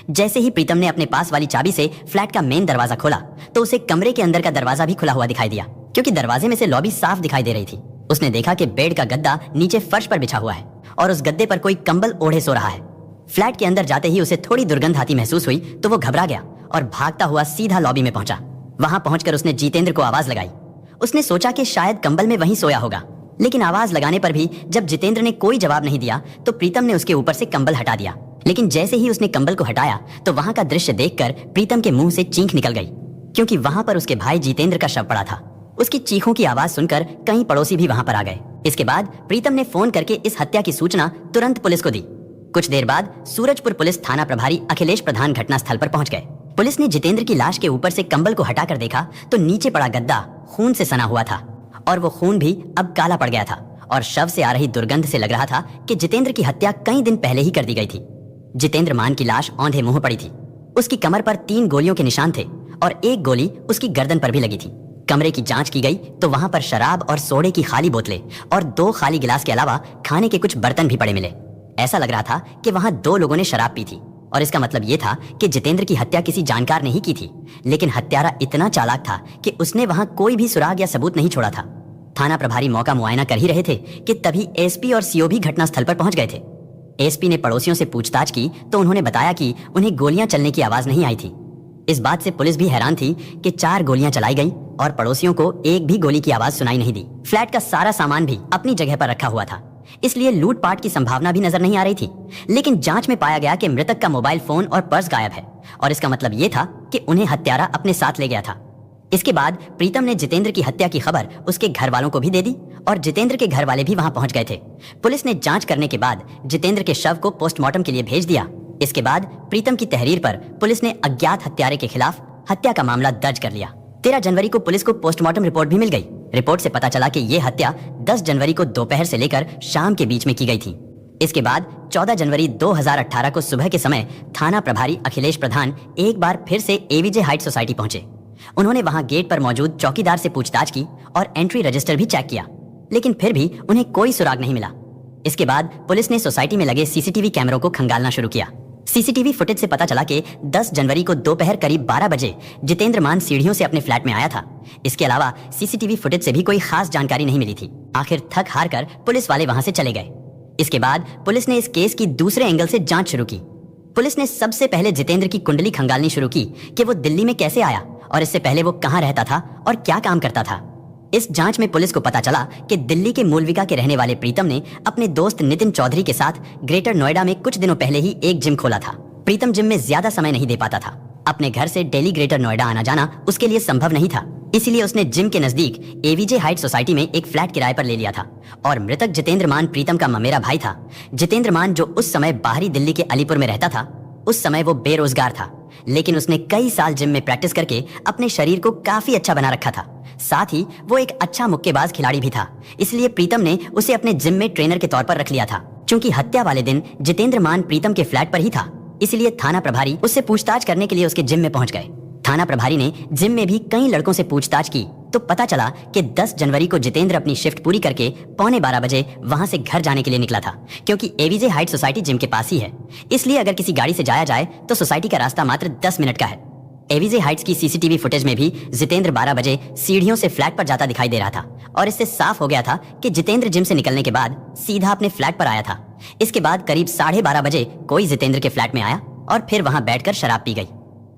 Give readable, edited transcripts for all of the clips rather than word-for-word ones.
जैसे ही प्रीतम ने अपने पास वाली चाबी से फ्लैट का मेन दरवाजा खोला तो उसे कमरे के अंदर का दरवाजा भी खुला हुआ दिखाई दिया, क्योंकि दरवाजे में से लॉबी साफ दिखाई दे रही थी। उसने देखा कि बेड का गद्दा नीचे फर्श पर बिछा हुआ है और उस गद्दे पर कोई कंबल ओढ़े सो रहा है। फ्लैट के अंदर जाते ही उसे थोड़ी दुर्गंध आती महसूस हुई तो वो घबरा गया और भागता हुआ सीधा लॉबी में पहुंचा। वहां पहुंचकर उसने जितेंद्र को आवाज लगाई। उसने सोचा कि शायद कंबल में वहीं सोया होगा, लेकिन आवाज लगाने पर भी जब जितेंद्र ने कोई जवाब नहीं दिया तो प्रीतम ने उसके ऊपर से कंबल हटा दिया। लेकिन जैसे ही उसने कंबल को हटाया तो वहां का दृश्य देखकर प्रीतम के मुंह से चीख निकल गई, क्योंकि वहां पर उसके भाई जितेंद्र का शव पड़ा था। उसकी चीखों की आवाज सुनकर कई पड़ोसी भी वहां पर आ गए। इसके बाद प्रीतम ने फोन करके इस हत्या की सूचना तुरंत पुलिस को दी। कुछ देर बाद सूरजपुर पुलिस थाना प्रभारी अखिलेश प्रधान घटनास्थल पर पहुंच गए। पुलिस ने जितेंद्र की लाश के ऊपर से कंबल को हटाकर देखा तो नीचे पड़ा गद्दा खून से सना हुआ था और वो खून भी अब काला पड़ गया था और शव से आ रही दुर्गंध से लग रहा था कि जितेंद्र की हत्या कई दिन पहले ही कर दी गई थी। जितेंद्र मान की लाश औंधे मुंह पड़ी थी। उसकी कमर पर 3 गोलियों के निशान थे और एक गोली उसकी गर्दन पर भी लगी थी। कमरे की जांच की गई तो वहां पर शराब और सोडे की खाली बोतलें और 2 खाली गिलास के अलावा खाने के कुछ बर्तन भी पड़े मिले। ऐसा लग रहा था कि वहां 2 लोगों ने शराब पी थी और इसका मतलब ये था कि जितेंद्र की हत्या किसी जानकार ने ही की थी। लेकिन हत्यारा इतना चालाक था कि उसने वहां कोई भी सुराग या सबूत नहीं छोड़ा था। थाना प्रभारी मौका मुआयना कर ही रहे थे कि तभी एसपी और सीओ भी घटनास्थल पर पहुंच गए थे। एसपी ने पड़ोसियों से पूछताछ की तो उन्होंने बताया कि उन्हें गोलियां चलने की आवाज नहीं आई थी। इस बात से पुलिस भी हैरान थी कि 4 गोलियां चलाई गई और पड़ोसियों को एक भी गोली की आवाज सुनाई नहीं दी। फ्लैट का सारा सामान भी अपनी जगह पर रखा हुआ था, इसलिए लूटपाट की संभावना भी नजर नहीं आ रही थी। लेकिन जांच में पाया गया कि मृतक का मोबाइल फोन और पर्स गायब है और इसका मतलब ये था कि उन्हें हत्यारा अपने साथ ले गया था। इसके बाद प्रीतम ने जितेंद्र की हत्या की खबर उसके घर वालों को भी दे दी और जितेंद्र के घर वाले भी वहां पहुंच गए थे। पुलिस ने जांच करने के बाद जितेंद्र के शव को पोस्टमार्टम के लिए भेज दिया। इसके बाद प्रीतम की तहरीर पर पुलिस ने अज्ञात हत्यारे के खिलाफ हत्या का मामला दर्ज कर लिया। 13 जनवरी को पुलिस को पोस्टमार्टम रिपोर्ट भी मिल गई। रिपोर्ट से पता चला कि ये हत्या 10 जनवरी को दोपहर से लेकर शाम के बीच में की गई थी। इसके बाद 14 जनवरी 2018 को सुबह के समय थाना प्रभारी अखिलेश प्रधान एक बार फिर से एवीजे हाइट सोसाइटी पहुंचे। उन्होंने वहां गेट पर मौजूद चौकीदार से पूछताछ की और एंट्री रजिस्टर भी चेक किया, लेकिन फिर भी उन्हें कोई सुराग नहीं मिला। इसके बाद पुलिस ने सोसाइटी में लगे सीसीटीवी कैमरों को खंगालना शुरू किया। सीसीटीवी फुटेज से पता चला कि 10 जनवरी को दोपहर करीब 12 बजे जितेंद्र मान सीढ़ियों से अपने फ्लैट में आया था। इसके अलावा सीसीटीवी फुटेज से भी कोई खास जानकारी नहीं मिली थी। आखिर थक हार कर पुलिस वाले वहां से चले गए। इसके बाद पुलिस ने इस केस की दूसरे एंगल से जांच शुरू की। पुलिस ने सबसे पहले जितेंद्र की कुंडली खंगालनी शुरू की कि वो दिल्ली में कैसे आया और इससे पहले वो कहां रहता था और क्या काम करता था। इस जांच में पुलिस को पता चला कि दिल्ली के मूलविका के रहने वाले प्रीतम ने अपने दोस्त नितिन चौधरी के साथ ग्रेटर नोएडा में कुछ दिनों पहले ही एक जिम खोला था। प्रीतम जिम में ज्यादा समय नहीं दे पाता था। अपने घर से डेली ग्रेटर नोएडा आना जाना उसके लिए संभव नहीं था, इसीलिए उसने जिम के नजदीक एवीजे हाइट सोसाइटी में एक फ्लैट किराए पर ले लिया था। और मृतक जितेंद्र मान प्रीतम का ममेरा भाई था। जितेंद्र मान जो उस समय बाहरी दिल्ली के अलीपुर में रहता था, उस समय वो बेरोजगार था, लेकिन उसने कई साल जिम में प्रैक्टिस करके अपने शरीर को काफी अच्छा बना रखा था। साथ ही वो एक अच्छा मुक्केबाज खिलाड़ी भी था, इसलिए प्रीतम ने उसे अपने जिम में ट्रेनर के तौर पर रख लिया था। क्योंकि हत्या वाले दिन जितेंद्र मान प्रीतम के फ्लैट पर ही था, इसलिए थाना प्रभारी उससे पूछताछ करने के लिए उसके जिम में पहुंच गए। थाना प्रभारी ने जिम में भी कई लड़कों से पूछताछ की तो पता चला कि 10 जनवरी को जितेंद्र अपनी शिफ्ट पूरी करके 11:15 बजे वहां से घर जाने के लिए निकला था। क्योंकि एवीजे हाइट सोसाइटी जिम के पास ही है, इसलिए अगर किसी गाड़ी से जाया जाए तो सोसाइटी का रास्ता मात्र 10 मिनट का है। एवीजे हाइट्स की सीसीटीवी फुटेज में भी जितेंद्र 12 बजे सीढ़ियों से फ्लैट पर जाता दिखाई दे रहा था और इससे साफ हो गया था कि जितेंद्र जिम से निकलने के बाद सीधा अपने फ्लैट पर आया था। इसके बाद करीब 12:30 बजे कोई जितेंद्र के फ्लैट में आया और फिर वहां बैठकर शराब पी गई।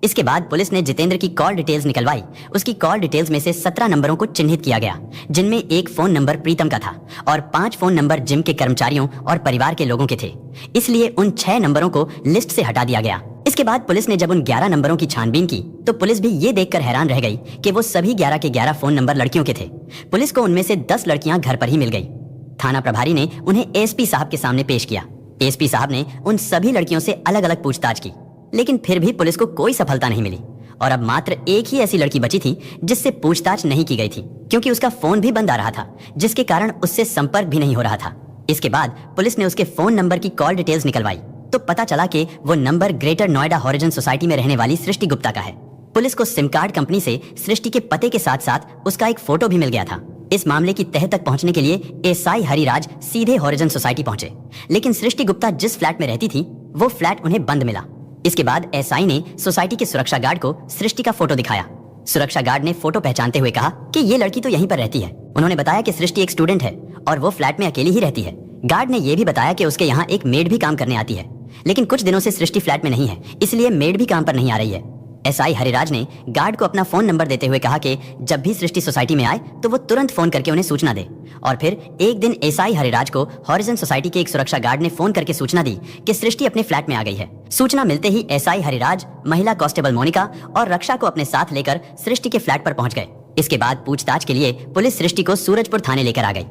इसके बाद पुलिस ने जितेंद्र की कॉल डिटेल्स निकलवाई। उसकी कॉल डिटेल्स में से 17 नंबरों को चिन्हित किया गया, जिनमें एक फोन नंबर प्रीतम का था और 5 फोन नंबर जिम के कर्मचारियों और परिवार के लोगों के थे। इसलिए उन 6 नंबरों को लिस्ट से हटा दिया गया। इसके बाद पुलिस ने जब उन 11 नंबरों की छानबीन की तो पुलिस भी ये देखकर हैरान रह गई कि वो सभी 11 के 11 फोन नंबर लड़कियों के थे। पुलिस को उनमें से 10 लड़कियां घर पर ही मिल गई। थाना प्रभारी ने उन्हें एसपी साहब के सामने पेश किया। एसपी साहब ने उन सभी लड़कियों से अलग अलग पूछताछ की, लेकिन फिर भी पुलिस को कोई सफलता नहीं मिली और अब मात्र एक ही ऐसी लड़की बची थी जिससे पूछताछ नहीं की गई थी, क्योंकि उसका फोन भी बंद आ रहा था, जिसके कारण उससे संपर्क भी नहीं हो रहा था। इसके बाद पुलिस ने उसके फोन नंबर की कॉल डिटेल्स निकलवाई तो पता चला कि वो number greater Noida horizon society में रहने वाली सृष्टि गुप्ता का है। पुलिस को सिम कार्ड कंपनी से सृष्टि के पते के साथ साथ उसका एक फोटो भी मिल गया था। इस मामले की तह तक पहुंचने के लिए एसआई हरिराज सीधे हॉरिजन सोसाइटी पहुंचे, लेकिन सृष्टि गुप्ता जिस फ्लैट में रहती थी वो फ्लैट उन्हें बंद मिला। इसके बाद एसआई ने सोसाइटी के सुरक्षा गार्ड को सृष्टि का फोटो दिखाया। सुरक्षा गार्ड ने फोटो पहचानते हुए कहा कि ये लड़की तो यहीं पर रहती है। उन्होंने बताया कि सृष्टि एक स्टूडेंट है और वो फ्लैट में अकेली ही रहती है। गार्ड ने यह भी बताया कि उसके यहाँ एक मेड भी काम करने आती है, लेकिन कुछ दिनों से सृष्टि फ्लैट में नहीं है, इसलिए मेड भी काम पर नहीं आ रही है। एसआई हरिराज ने गार्ड को अपना फोन नंबर देते हुए कहा कि जब भी सृष्टि सोसाइटी में आए तो वो तुरंत फोन करके उन्हें सूचना दे। और फिर एक दिन एसआई हरिराज को हॉरिजन सोसाइटी के एक सुरक्षा गार्ड ने फोन करके सूचना दी कि सृष्टि अपने फ्लैट में आ गई है। सूचना मिलते ही एसआई हरिराज, महिला कांस्टेबल मोनिका और रक्षा को अपने साथ लेकर सृष्टि के फ्लैट पर पहुंच गए। इसके बाद पूछताछ के लिए पुलिस सृष्टि को सूरजपुर थाने लेकर आ गई।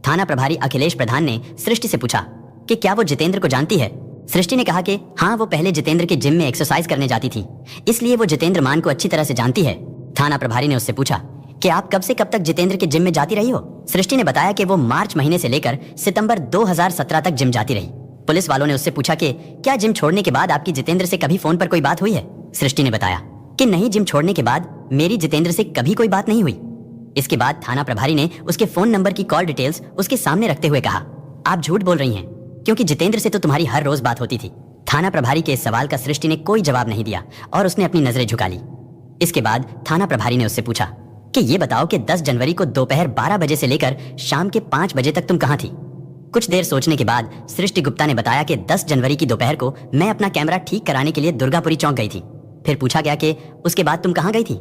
थाना प्रभारी अखिलेश प्रधान ने सृष्टि से पूछा कि क्या वो जितेंद्र को जानती है। सृष्टि ने कहा कि हाँ, वो पहले जितेंद्र के जिम में एक्सरसाइज करने जाती थी, इसलिए वो जितेंद्र मान को अच्छी तरह से जानती है। थाना प्रभारी ने उससे पूछा कि आप कब से कब तक जितेंद्र के जिम में जाती रही हो। सृष्टि ने बताया कि वो मार्च महीने से लेकर सितंबर 2017 तक जिम जाती रही। पुलिस वालों ने उससे पूछा कि क्या जिम छोड़ने के बाद आपकी जितेंद्र से कभी फोन पर कोई बात हुई है। सृष्टि ने बताया कि नहीं, जिम छोड़ने के बाद मेरी जितेंद्र से कभी कोई बात नहीं हुई। इसके बाद थाना प्रभारी ने उसके फोन नंबर की कॉल डिटेल्स उसके सामने रखते हुए कहा, आप झूठ बोल रही हैं, क्योंकि जितेंद्र से तो तुम्हारी हर रोज बात होती थी। थाना प्रभारी के इस सवाल का सृष्टि ने कोई जवाब नहीं दिया और उसने अपनी नजरें झुका ली। इसके बाद थाना प्रभारी ने उससे पूछा कि ये बताओ कि 10 जनवरी को दोपहर 12 बजे से लेकर शाम के 5 बजे तक तुम कहाँ थी। कुछ देर सोचने के बाद सृष्टि गुप्ता ने बताया कि 10 जनवरी की दोपहर को मैं अपना कैमरा ठीक कराने के लिए दुर्गापुरी चौक गई थी। फिर पूछा गया कि उसके बाद तुम कहाँ गई थी।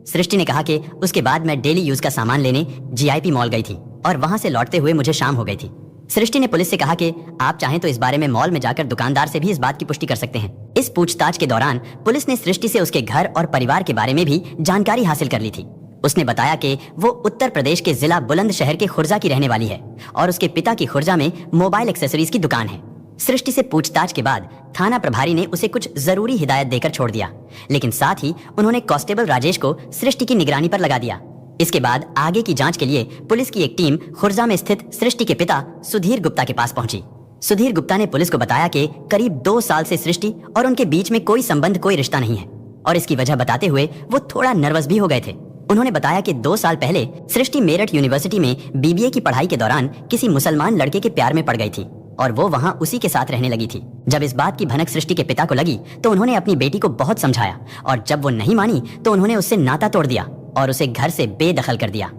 सृष्टि ने कहा कि उसके बाद मैं डेली यूज का सामान लेने जीआईपी मॉल गई थी और वहां से लौटते हुए मुझे शाम हो गई थी। सृष्टि ने पुलिस से कहा कि आप चाहें तो इस बारे में मॉल में जाकर दुकानदार से भी इस बात की पुष्टि कर सकते हैं। इस पूछताछ के दौरान पुलिस ने सृष्टि से उसके घर और परिवार के बारे में भी जानकारी हासिल कर ली थी। उसने बताया कि वो उत्तर प्रदेश के जिला बुलंदशहर के खुर्जा की रहने वाली है और उसके पिता की खुर्जा में मोबाइल एक्सेसरीज की दुकान है। सृष्टि से पूछताछ के बाद थाना प्रभारी ने उसे कुछ जरूरी हिदायत देकर छोड़ दिया, लेकिन साथ ही उन्होंने कांस्टेबल राजेश को सृष्टि की निगरानी पर लगा दिया। इसके बाद आगे की जांच के लिए पुलिस की एक टीम खुर्जा में स्थित सृष्टि के पिता सुधीर गुप्ता के पास पहुंची। सुधीर गुप्ता ने पुलिस को बताया कि करीब 2 साल से सृष्टि और उनके बीच में कोई संबंध, कोई रिश्ता नहीं है और इसकी वजह बताते हुए वो थोड़ा नर्वस भी हो गए थे। उन्होंने बताया कि 2 साल पहले सृष्टि मेरठ यूनिवर्सिटी में बीबीए की पढ़ाई के दौरान किसी मुसलमान लड़के के प्यार में पड़ गई थी और वो वहां उसी के साथ रहने लगी थी। जब इस बात की भनक सृष्टि के पिता को लगी तो उन्होंने अपनी बेटी को बहुत समझाया और जब वो नहीं मानी तो उन्होंने उससे नाता तोड़ दिया और उसे घर से बेदखल कर दिया।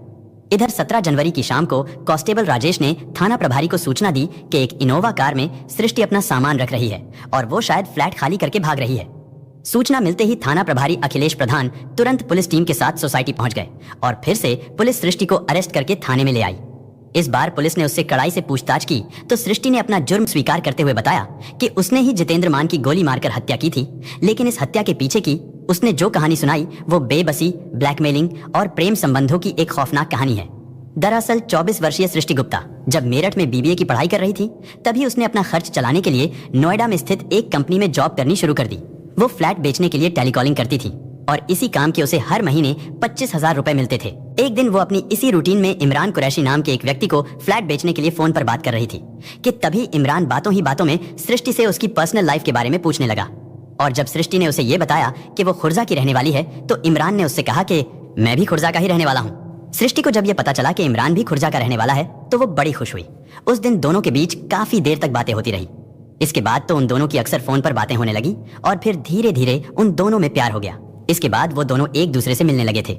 इधर 17 जनवरी की शाम को कांस्टेबल राजेश ने थाना प्रभारी को सूचना दी कि एक इनोवा कार में सृष्टि अपना सामान रख रही है और वो शायद फ्लैट खाली करके भाग रही है। सूचना मिलते ही थाना प्रभारी अखिलेश प्रधान तुरंत पुलिस टीम के साथ सोसाइटी पहुंच गए और फिर से पुलिस सृष्टि को अरेस्ट करके थाने में ले आई। इस बार पुलिस ने उससे कड़ाई से पूछताछ की तो सृष्टि ने अपना जुर्म स्वीकार करते हुए बताया कि उसने ही जितेंद्र मान की गोली मारकर हत्या की थी, लेकिन इस हत्या के पीछे की उसने जो कहानी सुनाई वो बेबसी, ब्लैकमेलिंग और प्रेम संबंधों की एक खौफनाक कहानी है। दरअसल 24 वर्षीय सृष्टि गुप्ता जब मेरठ में बीबीए की पढ़ाई कर रही थी तभी उसने अपना खर्च चलाने के लिए नोएडा में स्थित एक कंपनी में जॉब करनी शुरू कर दी। वो फ्लैट बेचने के लिए टेलीकॉलिंग करती थी और इसी काम के उसे हर महीने 25,000 रुपए मिलते थे। एक दिन वो अपनी इसी रूटीन में इमरान कुरैशी नाम के एक व्यक्ति को फ्लैट बेचने के लिए फोन पर बात कर रही थी कि तभी इमरान बातों ही बातों में सृष्टि से उसकी पर्सनल लाइफ के बारे में पूछने लगा और जब सृष्टि ने उसे ये बताया कि वो खुर्जा की रहने वाली है तो इमरान ने उससे कहा कि मैं भी खुर्जा का ही रहने वाला हूँ। सृष्टि को जब ये पता चला कि इमरान भी खुर्जा का रहने वाला है तो वो बड़ी खुश हुई। उस दिन दोनों के बीच काफी देर तक बातें होती रही। इसके बाद तो उन दोनों की अक्सर फोन पर बातें होने लगी और फिर धीरे धीरे उन दोनों में प्यार हो गया। इसके बाद वो दोनों एक दूसरे से मिलने लगे थे।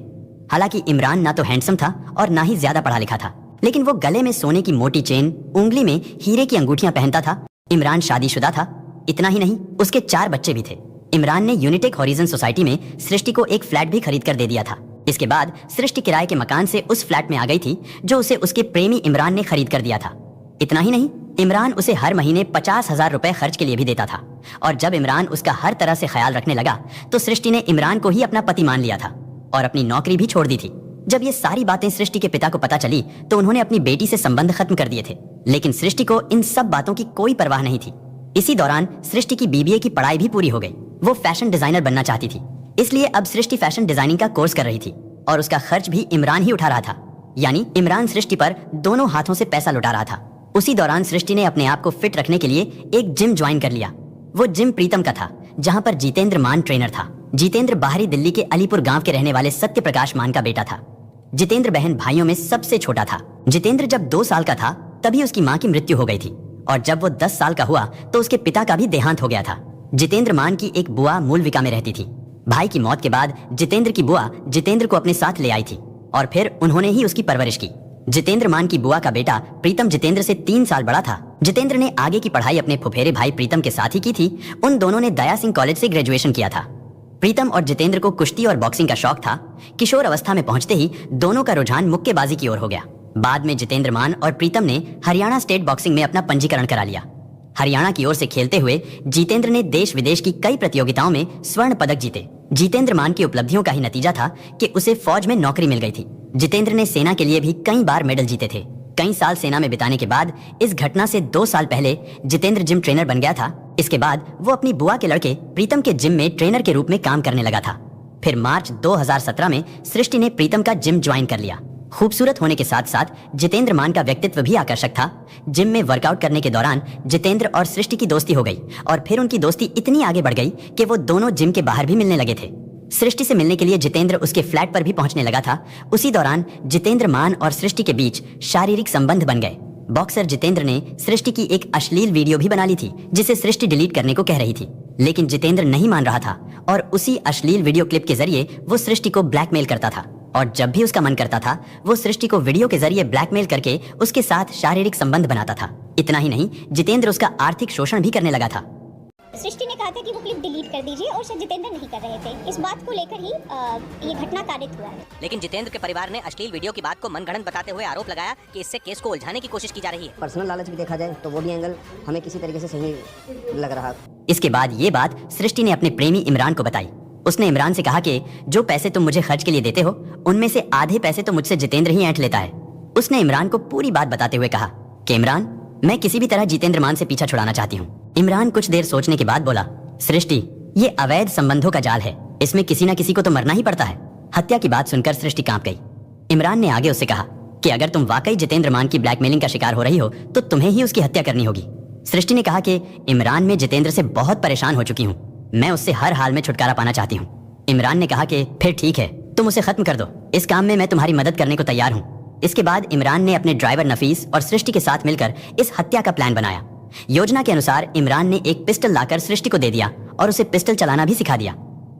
हालांकि इमरान ना तो हैंडसम था और ना ही ज्यादा पढ़ा लिखा था, लेकिन वो गले में सोने की मोटी चेन, उंगली में हीरे की अंगूठियां पहनता था। इमरान शादीशुदा था। इतना ही नहीं, उसके 4 बच्चे भी थे। इमरान ने यूनिटेक हॉरिजन सोसाइटी में सृष्टि को एक फ्लैट भी खरीद कर दे दिया था। इसके बाद सृष्टि किराए के मकान से उस फ्लैट में आ गई थी जो उसे उसके प्रेमी इमरान ने खरीद कर दिया था। इतना ही नहीं, इमरान उसे हर महीने 50,000 रुपए खर्च के लिए भी देता था और जब इमरान उसका हर तरह से ख्याल रखने लगा तो सृष्टि ने इमरान को ही अपना पति मान लिया था और अपनी नौकरी भी छोड़ दी थी। जब ये सारी बातें सृष्टि के पिता को पता चली तो उन्होंने अपनी बेटी से संबंध खत्म कर दिए थे, लेकिन सृष्टि को इन सब बातों की कोई परवाह नहीं थी। इसी दौरान सृष्टि की बीबीए की पढ़ाई भी पूरी हो गई। वो फैशन डिजाइनर बनना चाहती थी, इसलिए अब सृष्टि फैशन डिजाइनिंग का कोर्स कर रही थी और उसका खर्च भी इमरान ही उठा रहा था। यानी इमरान सृष्टि पर दोनों हाथों से पैसा लुटा रहा था। उसी दौरान सृष्टि ने अपने आप को फिट रखने के लिए एक जिम ज्वाइन कर लिया। वो जिम प्रीतम का था, जहां पर जितेंद्र मान ट्रेनर था। जितेंद्र बाहरी दिल्ली के अलीपुर गांव के रहने वाले सत्य प्रकाश मान का बेटा था। जितेंद्र बहन भाइयों में सबसे छोटा था। जितेंद्र जब 2 साल का था तभी उसकी मां की मृत्यु हो गई थी और जब वो 10 साल का हुआ तो उसके पिता का भी देहांत हो गया था। जितेंद्र मान की एक बुआ मूलविका में रहती थी। भाई की मौत के बाद जितेंद्र की बुआ जितेंद्र को अपने साथ ले आई थी और फिर उन्होंने ही उसकी परवरिश की। जितेंद्र मान की बुआ का बेटा प्रीतम जितेंद्र से 3 साल बड़ा था। जितेंद्र ने आगे की पढ़ाई अपने फुफेरे भाई प्रीतम के साथ ही की थी। उन दोनों ने दया सिंह कॉलेज से ग्रेजुएशन किया था। प्रीतम और जितेंद्र को कुश्ती और बॉक्सिंग का शौक था। किशोर अवस्था में पहुंचते ही दोनों का रुझान मुक्केबाजी की ओर हो गया। बाद में जितेंद्र मान और प्रीतम ने हरियाणा स्टेट बॉक्सिंग में अपना पंजीकरण करा लिया। हरियाणा की ओर से खेलते हुए जितेंद्र ने देश विदेश की कई प्रतियोगिताओं में स्वर्ण पदक जीते। जितेंद्र मान की उपलब्धियों का ही नतीजा था कि उसे फौज में नौकरी मिल गई थी। जितेंद्र ने सेना के लिए भी कई बार मेडल जीते थे। कई साल सेना में बिताने के बाद इस घटना से 2 साल पहले जितेंद्र जिम ट्रेनर बन गया था। इसके बाद वो अपनी बुआ के लड़के प्रीतम के जिम में ट्रेनर के रूप में काम करने लगा था। फिर मार्च 2017 में सृष्टि ने प्रीतम का जिम ज्वाइन कर लिया। खूबसूरत होने के साथ साथ जितेंद्र मान का व्यक्तित्व भी आकर्षक था। जिम में वर्कआउट करने के दौरान जितेंद्र और सृष्टि की दोस्ती हो गई और फिर उनकी दोस्ती इतनी आगे बढ़ गई कि वो दोनों जिम के बाहर भी मिलने लगे थे। सृष्टि से मिलने के लिए जितेंद्र उसके फ्लैट पर भी पहुंचने लगा था। उसी दौरान जितेंद्र मान और सृष्टि के बीच शारीरिक संबंध बन गए। बॉक्सर जितेंद्र ने सृष्टि की एक अश्लील वीडियो भी बना ली थी जिसे सृष्टि डिलीट करने को कह रही थी, लेकिन जितेंद्र नहीं मान रहा था और उसी अश्लील वीडियो क्लिप के जरिए वो सृष्टि को ब्लैकमेल करता था। और जब भी उसका मन करता था वो सृष्टि को वीडियो के जरिए ब्लैकमेल करके उसके साथ शारीरिक संबंध बनाता था। इतना ही नहीं, जितेंद्र उसका आर्थिक शोषण भी करने लगा था। सृष्टि ने कहा था कि वो क्लिप डिलीट कर दीजिए और शायद जितेंद्र नहीं कर रहे थे। इस बात को लेकर ही ये घटना कारित हुआ है। लेकिन जितेंद्र के परिवार ने अश्लील वीडियो की बात को मनगढ़ंत बताते हुए आरोप लगाया कि इससे केस को उलझाने की कोशिश की जा रही है। पर्सनल लालच भी देखा जाए तो वो भी एंगल हमें किसी तरीके से सही लग रहा। इसके बाद ये बात सृष्टि ने अपने प्रेमी इमरान को बताई। उसने इमरान से कहा कि जो पैसे तुम मुझे खर्च के लिए देते हो उनमें से आधे पैसे तो मुझसे जितेंद्र ही ऐंठ लेता है। उसने इमरान को पूरी बात बताते हुए कहा कि इमरान, मैं किसी भी तरह जितेंद्र मान से पीछा छुड़ाना चाहती हूँ। इमरान कुछ देर सोचने के बाद बोला, सृष्टि, ये अवैध संबंधों का जाल है, इसमें किसी न किसी को तो मरना ही पड़ता है। हत्या की बात सुनकर सृष्टि कांप गई। इमरान ने आगे उससे कहा कि अगर तुम वाकई जितेंद्र मान की ब्लैकमेलिंग का शिकार हो रही हो तो तुम्हें ही उसकी हत्या करनी होगी। सृष्टि ने कहा कि इमरान, मैं जितेंद्र से बहुत परेशान हो चुकी हूँ, मैं उससे हर हाल में छुटकारा पाना चाहती हूँ। इमरान ने कहा कि फिर ठीक है, तुम उसे खत्म कर दो, इस काम में मैं तुम्हारी मदद करने को तैयार हूँ। इसके बाद इमरान ने अपने ड्राइवर नफीस और सृष्टि के साथ मिलकर इस हत्या का प्लान बनाया। योजना के अनुसार इमरान ने एक पिस्टल लाकर सृष्टि को दे दिया और उसे पिस्टल चलाना भी सिखा दिया।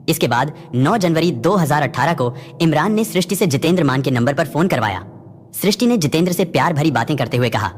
इसके बाद 9 जनवरी 2018 को इमरान ने सृष्टि से जितेंद्र मान के नंबर पर फोन करवाया। सृष्टि ने जितेंद्र से प्यार भरी बातें करते हुए कहा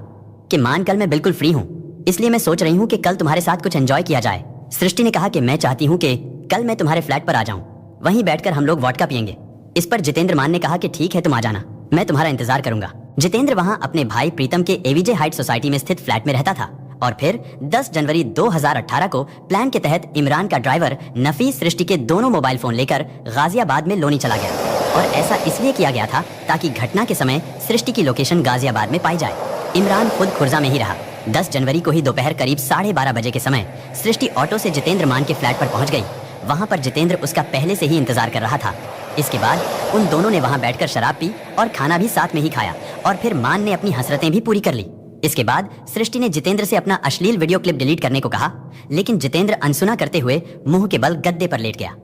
कि मान, कल मैं बिल्कुल फ्री हूँ, इसलिए मैं सोच रही हूँ कि कल तुम्हारे साथ कुछ एंजॉय किया जाए। सृष्टि ने कहा कि मैं चाहती हूँ कि कल मैं तुम्हारे फ्लैट पर आ जाऊँ, वहीं बैठकर हम लोग वोडका पियेंगे। इस पर जितेंद्र मान ने कहा कि ठीक है, तुम आ जाना, मैं तुम्हारा इंतजार करूंगा। जितेंद्र वहां अपने भाई प्रीतम के एवीजे हाइट सोसाइटी में स्थित फ्लैट में रहता था और फिर 10 जनवरी 2018 को प्लान के तहत इमरान का ड्राइवर नफीस सृष्टि के दोनों मोबाइल फोन लेकर गाजियाबाद में लोनी चला गया। और ऐसा इसलिए किया गया था ताकि घटना के समय सृष्टि की लोकेशन गाजियाबाद में पाई जाए। इमरान खुद खुर्जा में ही रहा। 10 जनवरी को ही दोपहर करीब 12:30 बजे के समय सृष्टि ऑटो से जितेंद्र मान के फ्लैट पर पहुंच गई। वहां पर जितेंद्र उसका पहले से ही इंतजार कर रहा था। इसके बाद उन दोनों ने वहां बैठकर शराब पी और खाना भी साथ में ही खाया और फिर मान ने अपनी हसरतें भी पूरी कर ली। इसके बाद सृष्टि ने जितेंद्र से अपना अश्लील वीडियो क्लिप डिलीट करने को कहा, लेकिन जितेंद्र अनसुना करते हुए मुंह के बल गद्दे पर लेट गया।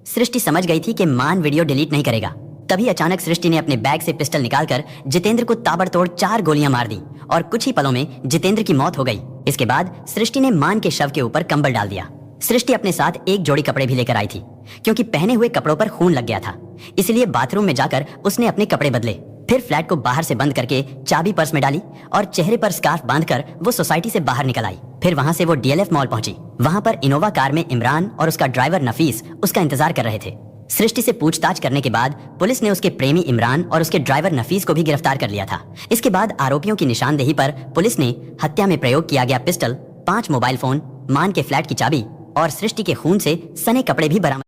सृष्टि समझ गई थी कि मान वीडियो डिलीट नहीं करेगा। तभी अचानक सृष्टि ने अपने बैग से पिस्टल निकालकर जितेंद्र को ताबड़तोड़ 4 गोलियां मार दी और कुछ ही पलों में जितेंद्र की मौत हो गई। इसके बाद सृष्टि ने मान के शव के ऊपर कंबल डाल दिया। सृष्टि अपने साथ एक जोड़ी कपड़े भी लेकर आई थी क्योंकि पहने हुए कपड़ों पर खून लग गया था, इसलिए बाथरूम में जाकर उसने अपने कपड़े बदले। फिर फ्लैट को बाहर से बंद करके चाबी पर्स में डाली और चेहरे पर स्कार्फ बांधकर वो सोसाइटी से बाहर निकल आई। फिर वहां से वो डीएलएफ मॉल पहुंची। वहां पर इनोवा कार में इमरान और उसका ड्राइवर नफीस उसका इंतजार कर रहे थे। सृष्टि से पूछताछ करने के बाद पुलिस ने उसके प्रेमी इमरान और उसके ड्राइवर नफीस को भी गिरफ्तार कर लिया था। इसके बाद आरोपियों की निशानदेही पर पुलिस ने हत्या में प्रयोग किया गया पिस्टल, 5 मोबाइल फोन, मान के फ्लैट की चाबी और सृष्टि के खून से सने कपड़े भी बरामद